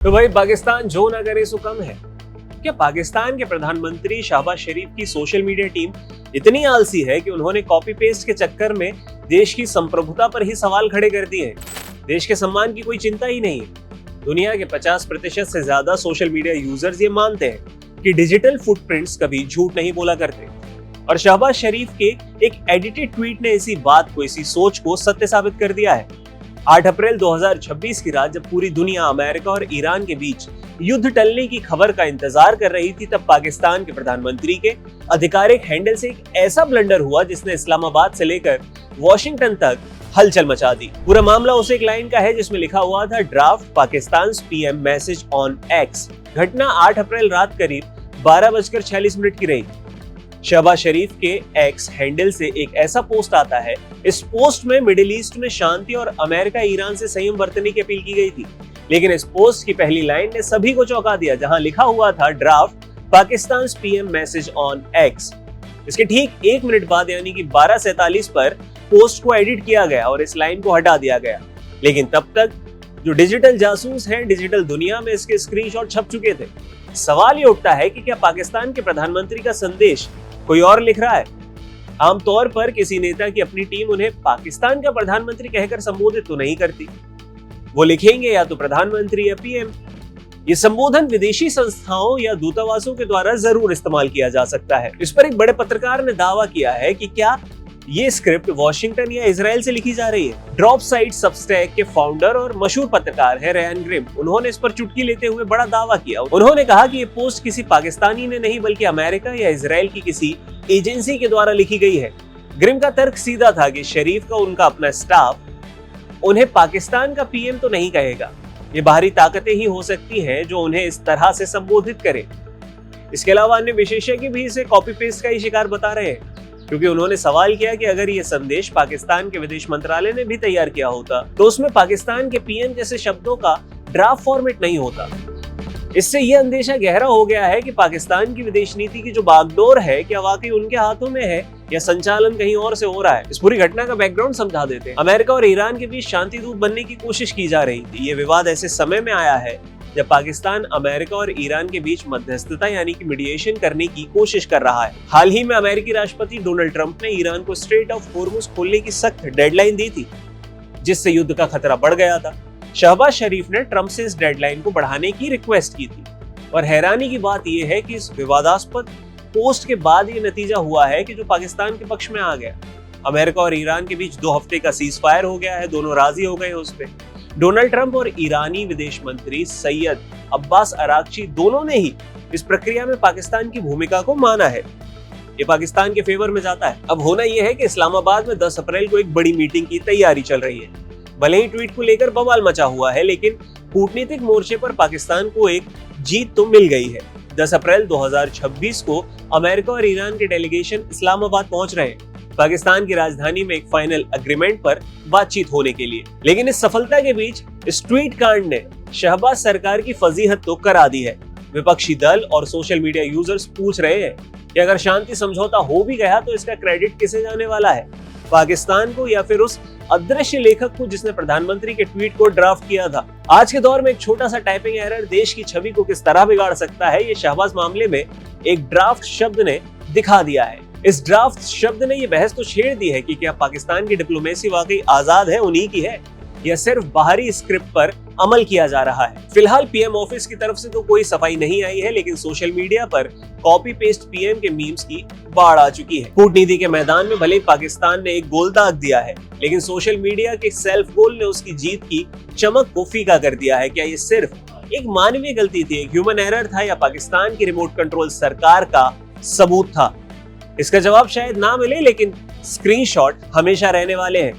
तो भाई पाकिस्तान जो ना करे सो कम है। क्या पाकिस्तान के प्रधानमंत्री शहबाज शरीफ की सोशल मीडिया टीम इतनी आलसी है कि उन्होंने कॉपी पेस्ट के चक्कर में देश की संप्रभुता पर ही सवाल खड़े कर दिए हैं। देश के सम्मान की कोई चिंता ही नहीं है। दुनिया के 50% से ज्यादा सोशल मीडिया यूजर्स ये मानते हैं कि डिजिटल फुटप्रिंट्स कभी झूठ नहीं बोला करते। और शहबाज शरीफ के एक एडिटेड ट्वीट ने इसी बात को, इसी सोच को सत्य साबित कर दिया है। 8 अप्रैल 2026 की रात जब पूरी दुनिया अमेरिका और ईरान के बीच युद्ध टलने की खबर का इंतजार कर रही थी, तब पाकिस्तान के प्रधानमंत्री के आधिकारिक हैंडल से एक ऐसा ब्लंडर हुआ जिसने इस्लामाबाद से लेकर वॉशिंगटन तक हलचल मचा दी। पूरा मामला उस एक लाइन का है जिसमें लिखा हुआ था, draft Pakistan PM message on x. घटना 8 अप्रैल रात करीब 12:46 की रही। शहबाज शरीफ के एक्स हैंडल से एक ऐसा पोस्ट आता है। इस पोस्ट में मिडिल ईस्ट में शांति और अमेरिका ईरान से संयम बरतने की अपील की गई थी। लेकिन इस पोस्ट की पहली लाइन ने सभी को चौंका दिया, जहां लिखा हुआ था, draft Pakistan PM message on x. इसके ठीक 1 मिनट बाद यानी कि 12:47 पर पोस्ट को एडिट किया गया और इस लाइन को हटा दिया गया। लेकिन तब तक जो डिजिटल जासूस हैं डिजिटल दुनिया में इसके स्क्रीनशॉट छप चुके थे। सवाल ये उठता है कि क्या पाकिस्तान के प्रधानमंत्री का संदेश कोई और लिख रहा है? आमतौर पर किसी नेता की अपनी टीम उन्हें पाकिस्तान का प्रधानमंत्री कहकर संबोधित तो नहीं करती। वो लिखेंगे या तो प्रधानमंत्री या पीएम। ये संबोधन विदेशी संस्थाओं या दूतावासों के द्वारा जरूर इस्तेमाल किया जा सकता है। इस पर एक बड़े पत्रकार ने दावा किया है कि क्या ये स्क्रिप्ट वॉशिंगटन या इजराइल से लिखी जा रही है। ड्रॉप साइट सबस्टैक के फाउंडर और मशहूर पत्रकार है रयान ग्रिम। उन्होंने इस पर चुटकी लेते हुए बड़ा दावा किया। उन्होंने कहा कि ये पोस्ट किसी पाकिस्तानी ने नहीं बल्कि अमेरिका या इजराइल की किसी एजेंसी के द्वारा लिखी गई है। ग्रिम का तर्क सीधा था कि शरीफ का उनका अपना स्टाफ उन्हें पाकिस्तान का पीएम तो नहीं कहेगा। ये बाहरी ताकतें ही हो सकती हैं जो उन्हें इस तरह से संबोधित करें। इसके अलावा अन्य विशेषज्ञ भी इसे कॉपी पेस्ट का ही शिकार बता रहे हैं, क्योंकि उन्होंने सवाल किया कि अगर ये संदेश पाकिस्तान के विदेश मंत्रालय ने भी तैयार किया होता तो उसमें पाकिस्तान के पीएम जैसे शब्दों का ड्राफ्ट फॉर्मेट नहीं होता। इससे यह अंदेशा गहरा हो गया है कि पाकिस्तान की विदेश नीति की जो बागडोर है, क्या वाकई उनके हाथों में है या संचालन कहीं और से हो रहा है। इस पूरी घटना का बैकग्राउंड समझा देते हैं। अमेरिका और ईरान के बीच शांति दूत बनने की कोशिश की जा रही थी। ये विवाद ऐसे समय में आया है जब पाकिस्तान अमेरिका और ईरान के बीच मध्यस्थता यानी कि मीडिएशन करने की कोशिश कर रहा है। हाल ही में अमेरिकी राष्ट्रपति डोनाल्ड ट्रंप ने ईरान को स्ट्रेट ऑफ होर्मुज खोलने की सख्त डेडलाइन दी थी, जिससे युद्ध का खतरा बढ़ गया था। शहबाज शरीफ ने ट्रंप से इस डेडलाइन को बढ़ाने की रिक्वेस्ट की थी। और हैरानी की बात यह है कि इस विवादास्पद पोस्ट के बाद ये नतीजा हुआ है कि जो पाकिस्तान के पक्ष में आ गया। अमेरिका और ईरान के बीच 2 हफ्ते का सीज फायर हो गया है, दोनों राजी हो गए उस पर। डोनाल्ड ट्रंप और ईरानी विदेश मंत्री सैयद अब्बास अरागची दोनों ने ही इस प्रक्रिया में पाकिस्तान की भूमिका को माना है। ये पाकिस्तान के फेवर में जाता है। अब होना यह है कि इस्लामाबाद में 10 अप्रैल को एक बड़ी मीटिंग की तैयारी चल रही है। भले ही ट्वीट को लेकर बवाल मचा हुआ है, लेकिन कूटनीतिक मोर्चे पर पाकिस्तान को एक जीत तो मिल गई है। 10 अप्रैल 2026 को अमेरिका और ईरान के डेलीगेशन इस्लामाबाद पहुंच रहे हैं, पाकिस्तान की राजधानी में एक फाइनल एग्रीमेंट पर बातचीत होने के लिए। लेकिन इस सफलता के बीच इस ट्वीट कांड ने शहबाज सरकार की फजीहत तो करा दी है। विपक्षी दल और सोशल मीडिया यूजर्स पूछ रहे हैं कि अगर शांति समझौता हो भी गया तो इसका क्रेडिट किसे जाने वाला है, पाकिस्तान को या फिर उस अदृश्य लेखक को जिसने प्रधानमंत्री के ट्वीट को ड्राफ्ट किया था। आज के दौर में एक छोटा सा टाइपिंग एरर देश की छवि को किस तरह बिगाड़ सकता है, ये शहबाज मामले में एक ड्राफ्ट शब्द ने दिखा दिया है। इस ड्राफ्ट शब्द ने ये बहस तो छेड़ दी है कि क्या पाकिस्तान की डिप्लोमेसी वाकई आजाद है, उन्हीं की है, या सिर्फ बाहरी स्क्रिप्ट पर अमल किया जा रहा है। फिलहाल पीएम ऑफिस की तरफ से तो कोई सफाई नहीं आई है, लेकिन सोशल मीडिया पर कॉपी पेस्ट पीएम के मीम्स की बाढ़ आ चुकी है। कूटनीति के मैदान में भले पाकिस्तान ने एक गोल दाग दिया है, लेकिन सोशल मीडिया के सेल्फ गोल ने उसकी जीत की चमक को फीका कर दिया है। क्या ये सिर्फ एक मानवीय गलती थी, एक ह्यूमन एरर था, या पाकिस्तान की रिमोट कंट्रोल सरकार का सबूत था? इसका जवाब शायद ना मिले, लेकिन स्क्रीनशॉट हमेशा रहने वाले हैं।